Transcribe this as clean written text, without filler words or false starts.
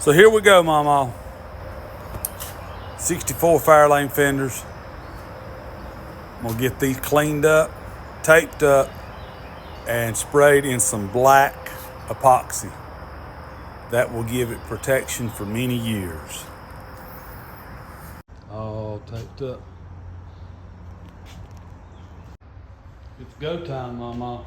So here we go, Mama. 64 Fairlane fenders. I'm gonna get these cleaned up, taped up, and sprayed in some black epoxy. That will give it protection for many years. All taped up. It's go time, Mama.